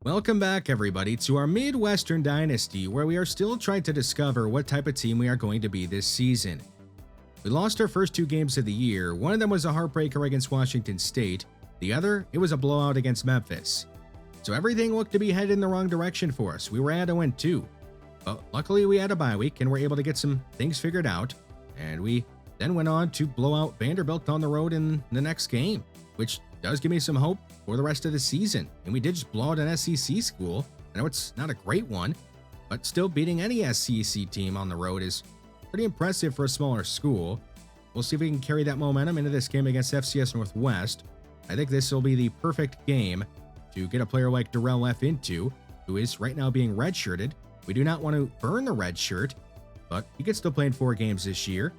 Welcome back, everybody, to our Midwestern Dynasty, where we are still trying to discover what type of team we are going to be this season. We lost our first two games of the year. One of them was a heartbreaker against Washington State. The other, it was a blowout against Memphis. So everything looked to be headed in the wrong direction for us. We were at a win too. But luckily we had a bye week and were able to get some things figured out. And we then went on to blow out Vanderbilt on the road in the next game, which does give me some hope for the rest of the season. And we did just blow out an SEC school. I know it's not a great one, but still beating any SEC team on the road is pretty impressive for a smaller school. We'll see if we can carry that momentum into this game against FCS Northwest. I think this will be the perfect game to get a player like Darrell F. into, who is right now being redshirted. We do not want to burn the red shirt, but he could still play in 4 games this year.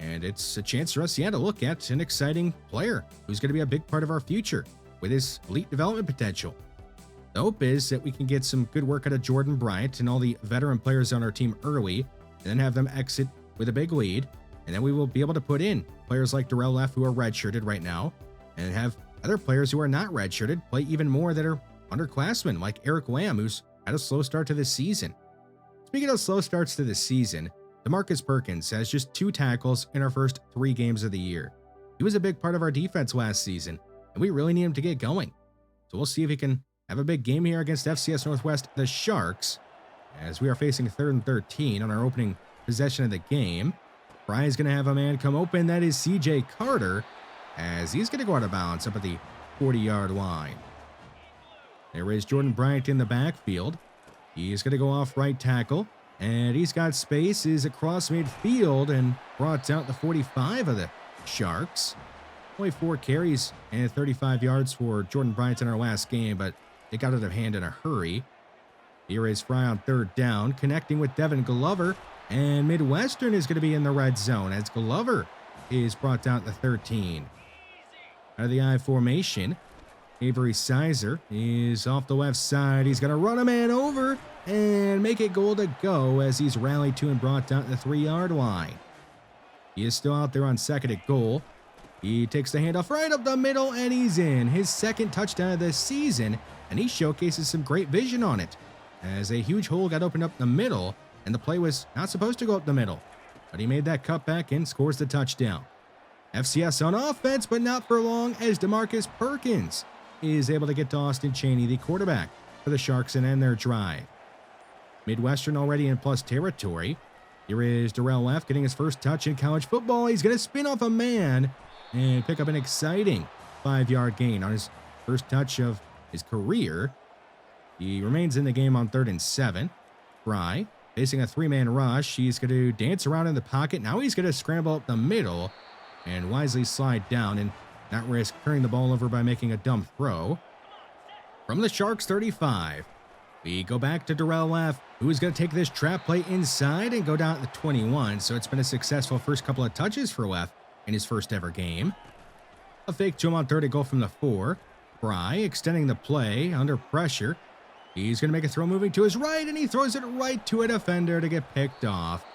And it's a chance for us, to look at an exciting player who's going to be a big part of our future with his elite development potential. The hope is that we can get some good work out of Jordan Bryant and all the veteran players on our team early, and then have them exit with a big lead. And then we will be able to put in players like Darrell F. who are redshirted right now, and have other players who are not redshirted play even more that are underclassmen, like Eric Lamb, who's had a slow start to the season. Speaking of slow starts to the season, DeMarcus Perkins has just 2 tackles in our first 3 games of the year. He was a big part of our defense last season, and we really need him to get going. So we'll see if he can have a big game here against FCS Northwest, the Sharks, as we are facing 3rd and 13 on our opening possession of the game. Fry is going to have a man come open. That is CJ Carter, as he's going to go out of bounds up at the 40-yard line. There is Jordan Bryant in the backfield. He's going to go off right tackle, and he's got spaces across midfield and brought out the 45 of the Sharks. Only 4 carries and 35 yards for Jordan Bryant in our last game, but it got out of hand in a hurry. Here is Fry on 3rd down, connecting with Devin Glover, and Midwestern is going to be in the red zone as Glover is brought down to 13. Out of the I formation, Avery Sizer is off the left side. He's going to run a man over and make it goal to go as he's rallied to and brought down to the 3-yard line. He is still out there on 2nd and goal. He takes the handoff right up the middle, and he's in. His 2nd touchdown of the season, and he showcases some great vision on it, as a huge hole got opened up the middle, and the play was not supposed to go up the middle. But he made that cutback and scores the touchdown. FCS on offense, but not for long, as DeMarcus Perkins is able to get to Austin Chaney, the quarterback for the Sharks, and end their drive. Midwestern already in plus territory. Here is Darrell F. getting his first touch in college football. He's going to spin off a man and pick up an exciting 5-yard gain on his first touch of his career. He remains in the game on 3rd and 7. Fry facing a 3-man rush. He's going to dance around in the pocket. Now he's going to scramble up the middle and wisely slide down and not risk turning the ball over by making a dumb throw. From the Sharks 35, we go back to Darrell F., who is going to take this trap play inside and go down at the 21. So it's been a successful first couple of touches for F. in his first ever game. A fake to him on 3rd and goal from the 4. Fry extending the play under pressure. He's going to make a throw moving to his right, and he throws it right to a defender to get picked off.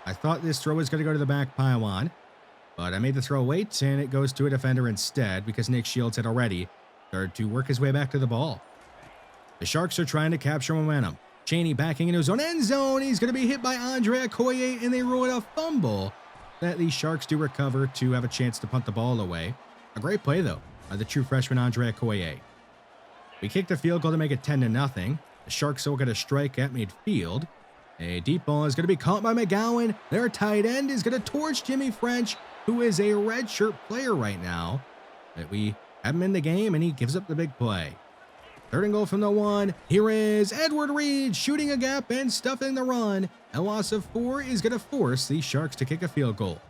I thought this throw was going to go to the back pylon, but I made the throw late, and it goes to a defender instead because Nick Shields had already started to work his way back to the ball. The Sharks are trying to capture momentum. Chaney backing into his own end zone. He's going to be hit by Andre Okoye, and they rule it a fumble that the Sharks do recover to have a chance to punt the ball away. A great play, though, by the true freshman Andre Okoye. We kicked a field goal to make it 10-0. The Sharks will get a strike at midfield. A deep ball is going to be caught by McGowan. Their tight end is going to torch Jimmy French, who is a redshirt player right now. But we have him in the game, and he gives up the big play. 3rd and goal from the 1. Here is Edward Reed shooting a gap and stuffing the run. A loss of 4 is going to force the Sharks to kick a field goal.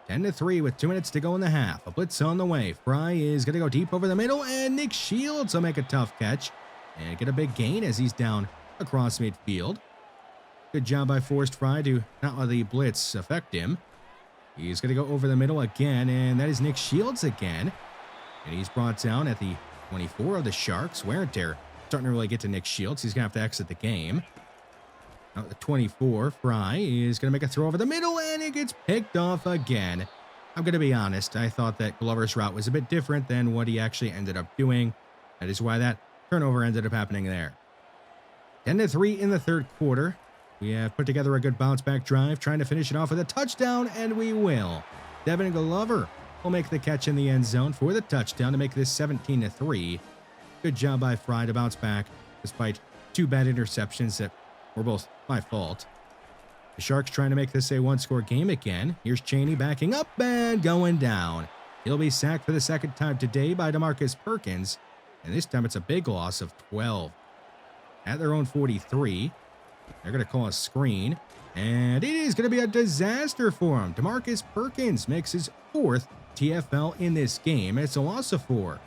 10-3 with 2 minutes to go in the half. A blitz on the way. Fry is going to go deep over the middle, and Nick Shields will make a tough catch and get a big gain as he's down across midfield. Good job by Forrest Fry to not let the blitz affect him. He's going to go over the middle again, and that is Nick Shields again. And he's brought down at the 24 of the Sharks. Wear and tear starting to really get to Nick Shields. He's going to have to exit the game. Now at the 24, Fry is going to make a throw over the middle, and it gets picked off again. I'm going to be honest. I thought that Glover's route was a bit different than what he actually ended up doing. That is why that turnover ended up happening there. 10-3 in the third quarter. We have put together a good bounce-back drive, trying to finish it off with a touchdown, and we will. Devin Glover will make the catch in the end zone for the touchdown to make this 17-3. Good job by Fry to bounce back, despite two bad interceptions that were both my fault. The Sharks trying to make this a one-score game again. Here's Chaney backing up and going down. He'll be sacked for the second time today by DeMarcus Perkins, and this time it's a big loss of 12. At their own 43, they're going to call a screen, and it is going to be a disaster for him. DeMarcus Perkins makes his fourth TFL in this game, and it's a loss of 4.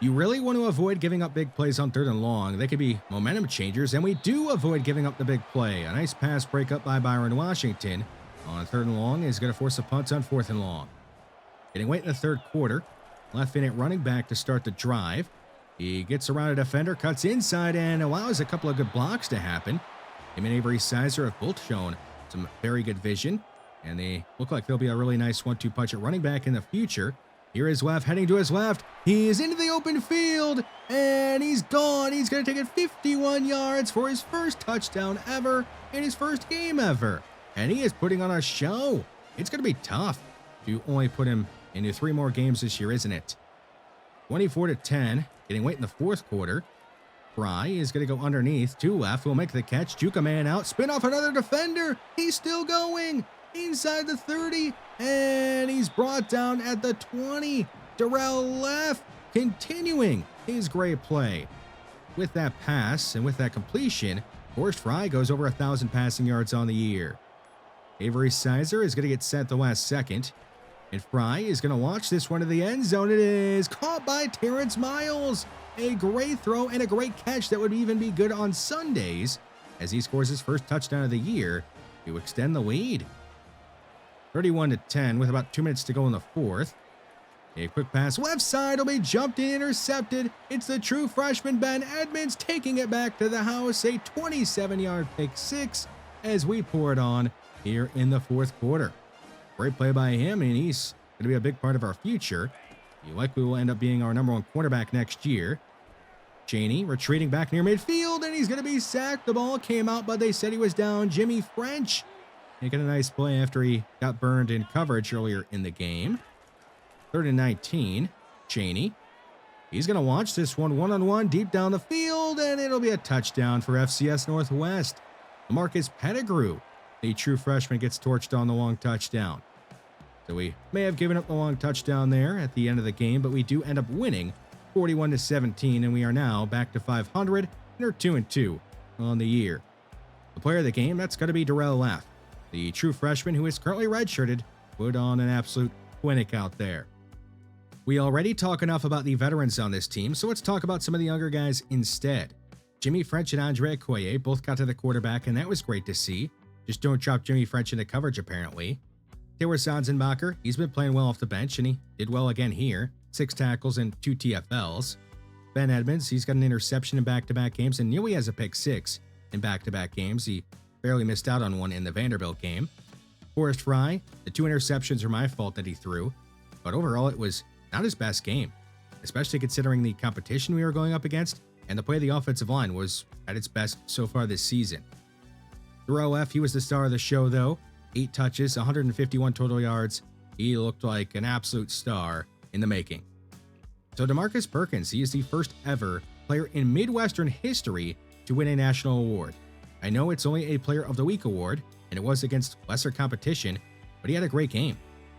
You really want to avoid giving up big plays on 3rd and long. They could be momentum changers, and we do avoid giving up the big play. A nice pass breakup by Byron Washington on 3rd and long is going to force a punt on 4th and long. Getting late in the third quarter, left in at running back to start the drive. He gets around a defender, cuts inside, and allows a couple of good blocks to happen. Him and Avery Sizer have both shown some very good vision, and they look like they'll be a really nice 1-2 punch at running back in the future. Here is Webb heading to his left. He is into the open field, and he's gone. He's going to take it 51 yards for his first touchdown ever in his first game ever. And he is putting on a show. It's going to be tough to only put him into 3 more games this year, isn't it? 24-10, getting late in the fourth quarter. Fry is going to go underneath. To left will make the catch. Juke a man out. Spin off another defender. He's still going. Inside the 30. And he's brought down at the 20. Darrell left. Continuing his great play. With that pass and with that completion, Forrest Fry goes over 1,000 passing yards on the year. Avery Sizer is going to get set the last second. And Fry is going to launch this one to the end zone. It is caught by Terrence Miles. A great throw and a great catch that would even be good on Sundays as he scores his first touchdown of the year to extend the lead. 31-10 with about 2 minutes to go in the fourth. A quick pass left side will be jumped and intercepted. It's the true freshman Ben Edmonds taking it back to the house. A 27-yard pick six as we pour it on here in the fourth quarter. Great play by him, and he's going to be a big part of our future. He likely will end up being our number 1 quarterback next year. Chaney retreating back near midfield, and he's going to be sacked. The ball came out, but they said he was down. Jimmy French making a nice play after he got burned in coverage earlier in the game. 3rd and 19, Chaney. He's going to launch this one-on-one deep down the field, and it'll be a touchdown for FCS Northwest. Marcus Pettigrew, the true freshman, gets torched on the long touchdown. So we may have given up the long touchdown there at the end of the game, but we do end up winning 41-17, and we are now back to 500 and are 2-2 on the year. The player of the game, that's got to be Darrell Leff, the true freshman who is currently redshirted, put on an absolute clinic out there. We already talk enough about the veterans on this team, so let's talk about some of the younger guys instead. Jimmy French and Andre Okoye both got to the quarterback, and that was great to see. Just don't drop Jimmy French into coverage, apparently. Taylor Sanzenbacher, he's been playing well off the bench, and he did well again here. 6 tackles and 2 TFLs. Ben Edmonds, he's got an interception in back-to-back games and nearly has a pick 6 in back-to-back games. He barely missed out on one in the Vanderbilt game. Forrest Fry, the 2 interceptions are my fault that he threw, but overall it was not his best game, especially considering the competition we were going up against, and the play of the offensive line was at its best so far this season. Darrell F., he was the star of the show though. 8 touches, 151 total yards. He looked like an absolute star in the making. So DeMarcus Perkins, he is the first ever player in Midwestern history to win a national award. I know it's only a Player of the Week award, and it was against lesser competition, but he had a great game.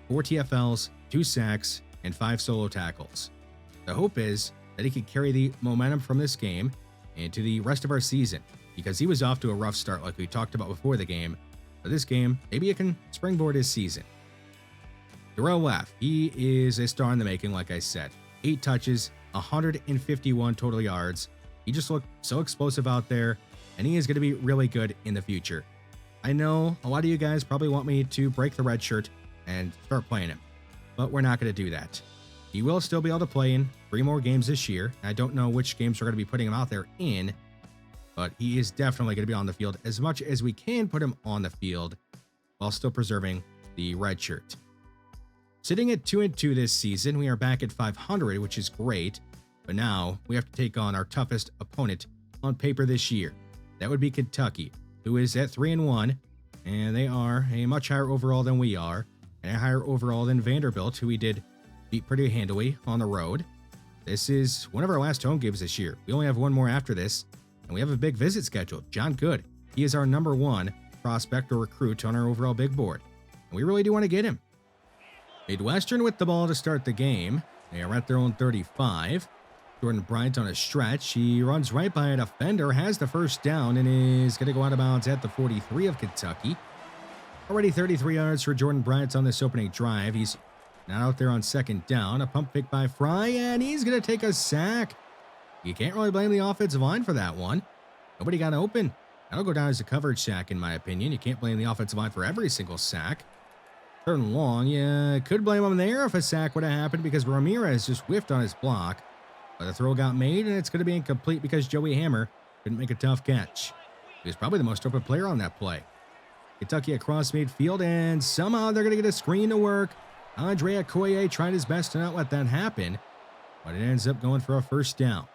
4 TFLs, 2 sacks, and 5 solo tackles. The hope is that he could carry the momentum from this game into the rest of our season, because he was off to a rough start like we talked about before the game. But this game, maybe it can springboard his season. Darrell Leff, he is a star in the making, like I said. 8 touches, 151 total yards. He just looked so explosive out there, and he is going to be really good in the future. I know a lot of you guys probably want me to break the red shirt and start playing him, but we're not going to do that. He will still be able to play in 3 more games this year. I don't know which games we're going to be putting him out there in, but he is definitely going to be on the field as much as we can put him on the field while still preserving the red shirt. Sitting at 2-2 this season, we are back at 500, which is great. But now we have to take on our toughest opponent on paper this year. That would be Kentucky, who is at 3-1, and they are a much higher overall than we are, and a higher overall than Vanderbilt, who we did beat pretty handily on the road. This is one of our last home games this year. We only have one more after this, and we have a big visit scheduled. John Good, he is our number one prospect or recruit on our overall big board, and we really do want to get him. Midwestern with the ball to start the game. They are at their own 35. Jordan Bryant on a stretch. He runs right by a defender, has the first down, and is going to go out of bounds at the 43 of Kentucky. Already 33 yards for Jordan Bryant on this opening drive. He's not out there on second down. A pump fake by Fry, and he's going to take a sack. You can't really blame the offensive line for that one. Nobody got open. That'll go down as a coverage sack, in my opinion. You can't blame the offensive line for every single sack. Third and long, yeah, could blame him there if a sack would have happened because Ramirez just whiffed on his block. But the throw got made, and it's going to be incomplete because Joey Hammer couldn't make a tough catch. He was probably the most open player on that play. Kentucky across midfield, and somehow they're going to get a screen to work. Andre Okoye tried his best to not let that happen, but it ends up going for a first down.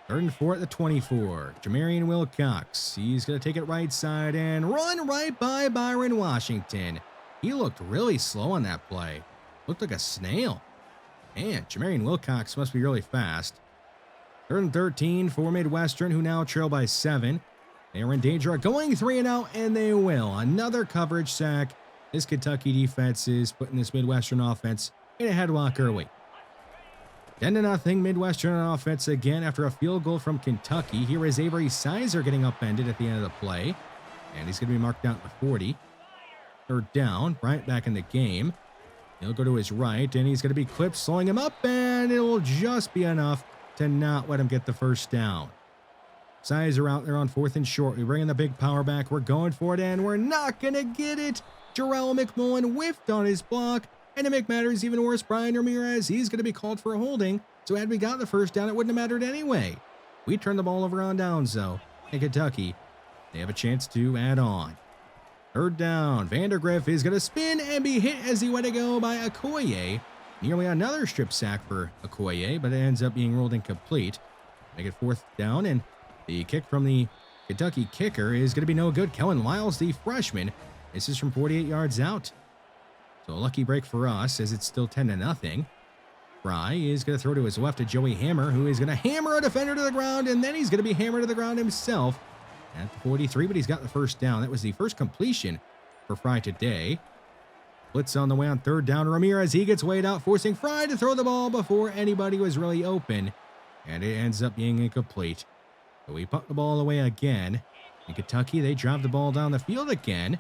3rd and 4 at the 24. Jamarian Wilcox. He's going to take it right side and run right by Byron Washington. He looked really slow on that play. Looked like a snail. Man, Jamarian Wilcox must be really fast. 3rd and 13 for Midwestern, who now trail by 7. They are in danger of going 3-and-out, and they will. Another coverage sack. This Kentucky defense is putting this Midwestern offense in a headlock early. 10-0 Midwestern on offense again after a field goal from Kentucky. Here is Avery Sizer getting upended at the end of the play. And he's going to be marked down at the 40. 3rd down. Bryant back in the game. He'll go to his right, and he's going to be clipped, slowing him up, and it'll just be enough to not let him get the first down. Sizer out there on 4th and short. We bring in the big power back. We're going for it, and we're not going to get it. Jarrell McMullen whiffed on his block, and to make matters even worse, Brian Ramirez, he's going to be called for a holding. So had we got the first down, it wouldn't have mattered anyway. We turned the ball over on downs, though. In Kentucky, they have a chance to add on. 3rd down. Vandergriff is going to spin and be hit as he went to go by Okoye. Nearly another strip sack for Okoye, but it ends up being rolled incomplete. Make it 4th down, and the kick from the Kentucky kicker is going to be no good. Kellen Wiles, the freshman, this is from 48 yards out. So a lucky break for us as it's still 10-0. Fry is going to throw to his left to Joey Hammer, who is going to hammer a defender to the ground, and then he's going to be hammered to the ground himself at the 43, but he's got the first down. That was the first completion for Fry today. Blitz on the way on 3rd down. Ramirez, he gets weighed out, forcing Fry to throw the ball before anybody was really open, and it ends up being incomplete. So we punt the ball away again. In Kentucky, they drive the ball down the field again.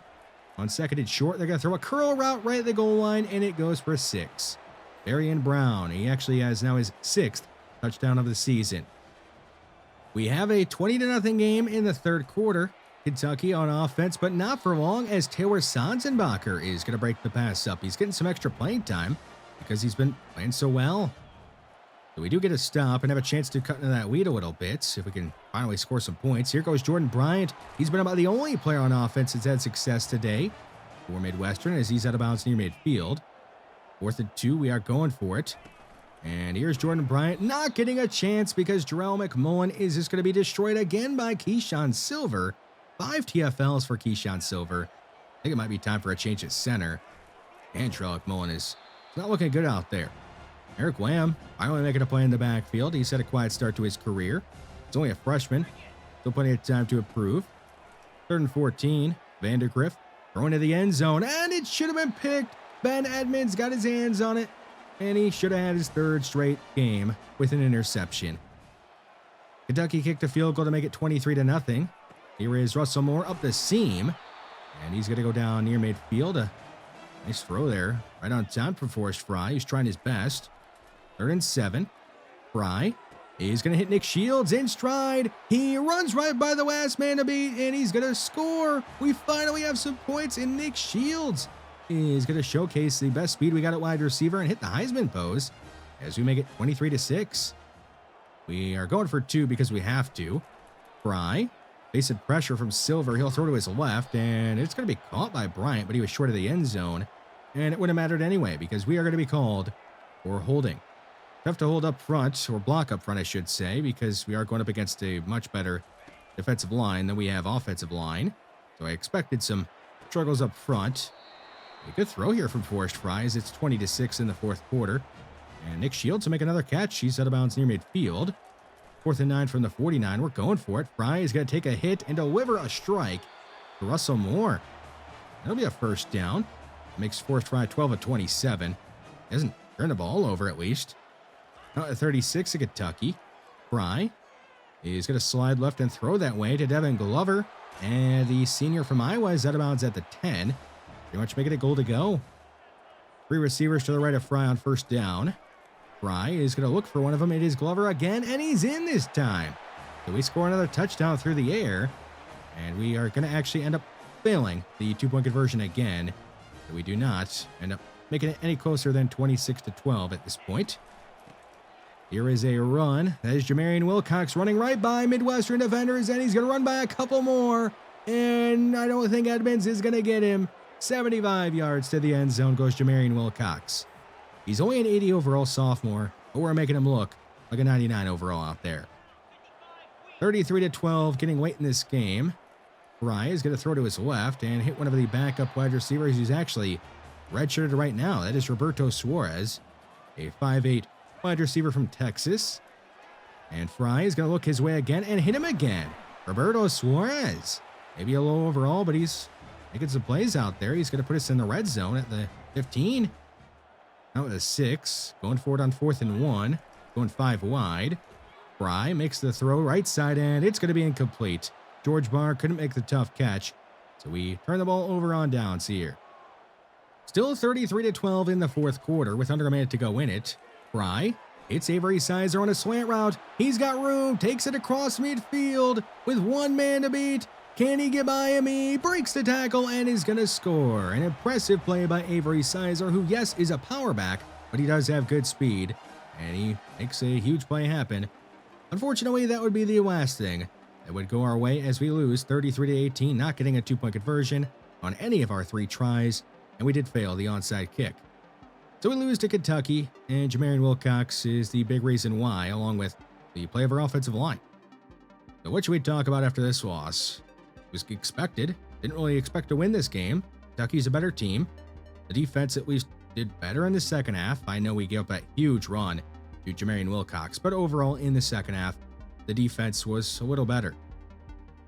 On 2nd and short, they're going to throw a curl route right at the goal line, and it goes for 6. Darian Brown, he actually has now his 6th touchdown of the season. We have a 20-0 game in the 3rd quarter. Kentucky on offense, but not for long as Taylor Sanzenbacher is going to break the pass up. He's getting some extra playing time because he's been playing so well. So we do get a stop and have a chance to cut into that lead a little bit if we can finally score some points. Here goes Jordan Bryant. He's been about the only player on offense that's had success today for Midwestern as he's out of bounds near midfield. 4th and 2, we are going for it. And here's Jordan Bryant not getting a chance because Jarrell McMullen is just going to be destroyed again by Keyshawn Silver. 5 TFLs for Keyshawn Silver. I think it might be time for a change at center. And Jarrell McMullen is not looking good out there. Eric Lamb finally making a play in the backfield. He's had a quiet start to his career. He's only a freshman. Still plenty of time to improve. 3rd and 14. Vandergriff throwing to the end zone. And it should have been picked. Ben Edmonds got his hands on it. And he should have had his 3rd straight game with an interception. Kentucky kicked a field goal to make it 23-0. Here is Russell Moore up the seam. And he's going to go down near midfield. A nice throw there. Right on time for Forrest Fry. He's trying his best. 3rd and 7. Fry is going to hit Nick Shields in stride. He runs right by the last man to beat, and he's going to score. We finally have some points, and Nick Shields is going to showcase the best speed we got at wide receiver and hit the Heisman pose as we make it 23-6. We are going for 2 because we have to. Fry facing pressure from Silver. He'll throw to his left, and it's going to be caught by Bryant, but he was short of the end zone, and it wouldn't have mattered anyway because we are going to be called for holding. Tough to hold up front, or block up front, I should say, because we are going up against a much better defensive line than we have offensive line. So I expected some struggles up front. A good throw here from Forrest Fries. It's 20-6 in the fourth quarter. And Nick Shields to make another catch. He's out of bounds near midfield. 4th and 9 from the 49. We're going for it. Fry is going to take a hit and deliver a strike to Russell Moore. That'll be a first down. Makes Forrest Fry 12 of 27. He hasn't turned the ball over at least. Now at 36 of Kentucky. Fry is going to slide left and throw that way to Devin Glover. And the senior from Iowa is out of bounds at the 10. Pretty much making it goal to go. 3 receivers to the right of Fry on first down. Fry is going to look for one of them. It is Glover again, and he's in this time. So we score another touchdown through the air. And we are going to actually end up failing the 2-point conversion again. So we do not end up making it any closer than 26-12 at this point. Here is a run. That is Jamarian Wilcox running right by Midwestern defenders, and he's going to run by a couple more. And I don't think Edmonds is going to get him. 75 yards to the end zone goes Jamarian Wilcox. He's only an 80 overall sophomore, but we're making him look like a 99 overall out there. 33-12, getting late in this game. Fry is going to throw to his left and hit one of the backup wide receivers who's actually redshirted right now. That is Roberto Suarez, a 5'8" wide receiver from Texas. And Fry is going to look his way again and hit him again. Roberto Suarez. Maybe a low overall, but he's making some plays out there. He's going to put us in the red zone at the 15. Now at the 6. Going for it on 4th and 1. Going 5 wide. Fry makes the throw right side, and it's going to be incomplete. George Barr couldn't make the tough catch, so we turn the ball over on downs here. Still 33-12 in the fourth quarter with under a minute to go in it. Fry hits Avery Sizer on a slant route. He's got room, takes it across midfield with one man to beat. Can he get by him? He breaks the tackle and is going to score. An impressive play by Avery Sizer, who, yes, is a power back, but he does have good speed, and he makes a huge play happen. Unfortunately, that would be the last thing that would go our way as we lose 33-18, not getting a 2-point conversion on any of our 3 tries, and we did fail the onside kick. So we lose to Kentucky, and Jamarian Wilcox is the big reason why, along with the play of our offensive line. So what should we talk about after this loss? It was expected. Didn't really expect to win this game. Kentucky's a better team. The defense at least did better in the second half. I know we gave up a huge run to Jamarian Wilcox, but overall in the second half, the defense was a little better.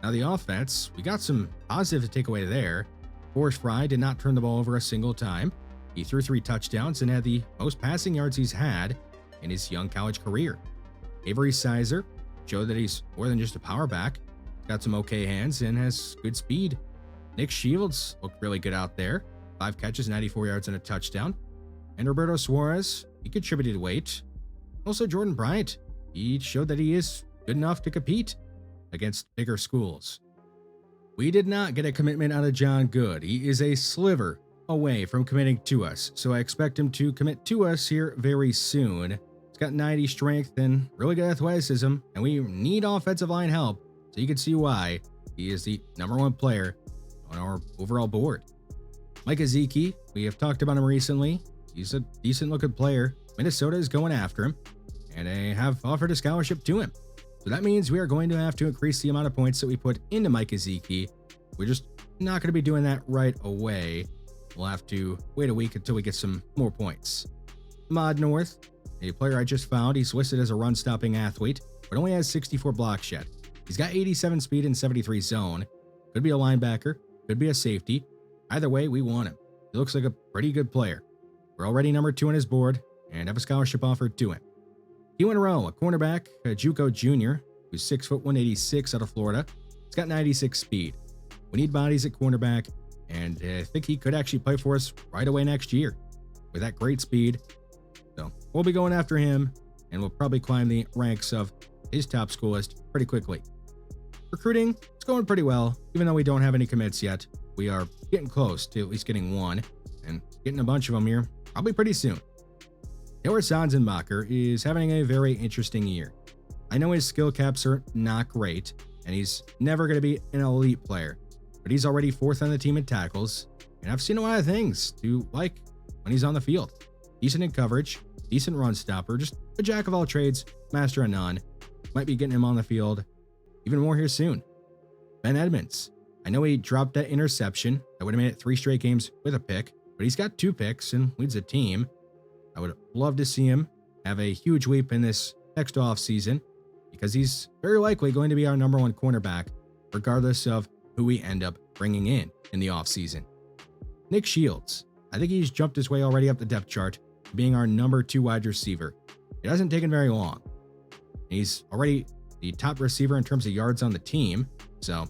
Now the offense, we got some positive to take away there. Forrest Fry did not turn the ball over a single time. He threw 3 touchdowns and had the most passing yards he's had in his young college career. Avery Sizer showed that he's more than just a power back. Got some okay hands and has good speed. Nick Shields looked really good out there. 5 catches, 94 yards, and a touchdown. And Roberto Suarez, he contributed weight. Also Jordan Bryant, he showed that he is good enough to compete against bigger schools. We did not get a commitment out of John Good. He is a sliver away from committing to us, so I expect him to commit to us here very soon. He's got 90 strength and really good athleticism, and we need offensive line help, so you can see why he is the #1 player on our overall board. Mike Ezeki, we have talked about him recently. He's a decent looking player. Minnesota is going after him, and they have offered a scholarship to him. So that means we are going to have to increase the amount of points that we put into Mike Ezeki. We're just not going to be doing that right away. We'll have to wait a week until we get some more points. Ahmad North, a player I just found. He's listed as a run-stopping athlete, but only has 64 blocks yet. He's got 87 speed and 73 zone. Could be a linebacker, could be a safety. Either way, we want him. He looks like a pretty good player. We're already #2 on his board and have a scholarship offered to him. Keelan Rowe, a cornerback, a JUCO junior, who's 6', 186 out of Florida. He's got 96 speed. We need bodies at cornerback, and I think he could actually play for us right away next year with that great speed. So we'll be going after him, and we'll probably climb the ranks of his top school list pretty quickly. Recruiting, it's going pretty well. Even though we don't have any commits yet, we are getting close to at least getting one, and getting a bunch of them here probably pretty soon. Taylor Sanzenbacher is having a very interesting year. I know his skill caps are not great, and he's never going to be an elite player, but he's already 4th on the team in tackles, and I've seen a lot of things to like when he's on the field. Decent in coverage, decent run stopper, just a jack of all trades, master of none. Might be getting him on the field even more here soon. Ben Edmonds. I know he dropped that interception that would have made it 3 straight games with a pick, but he's got 2 picks and leads a team. I would love to see him have a huge leap in this next offseason because he's very likely going to be our number 1 cornerback, regardless of who we end up bringing in the offseason. Nick Shields. I think he's jumped his way already up the depth chart, being our number 2 wide receiver. It hasn't taken very long. He's already the top receiver in terms of yards on the team, so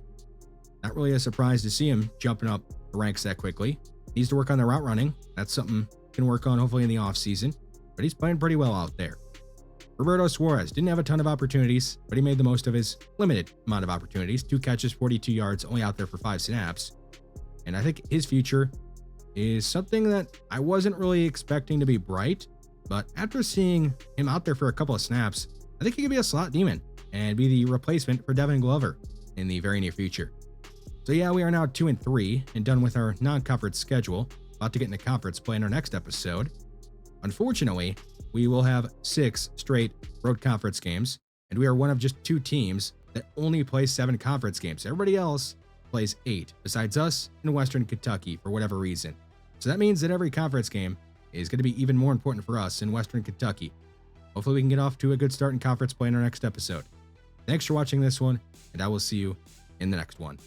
not really a surprise to see him jumping up the ranks that quickly. He needs to work on the route running. That's something he can work on hopefully in the offseason, but he's playing pretty well out there. Roberto Suarez didn't have a ton of opportunities, but he made the most of his limited amount of opportunities. 2 catches, 42 yards, only out there for 5 snaps. And I think his future is something that I wasn't really expecting to be bright, but after seeing him out there for a couple of snaps, I think he could be a slot demon and be the replacement for Devin Glover in the very near future. So yeah, we are now 2-3 and done with our non-conference schedule. About to get into conference play in our next episode. Unfortunately, we will have 6 straight road conference games, and we are one of just 2 teams that only play 7 conference games. Everybody else plays 8, besides us in Western Kentucky for whatever reason. So that means that every conference game is going to be even more important for us in Western Kentucky. Hopefully we can get off to a good start in conference play in our next episode. Thanks for watching this one, and I will see you in the next one.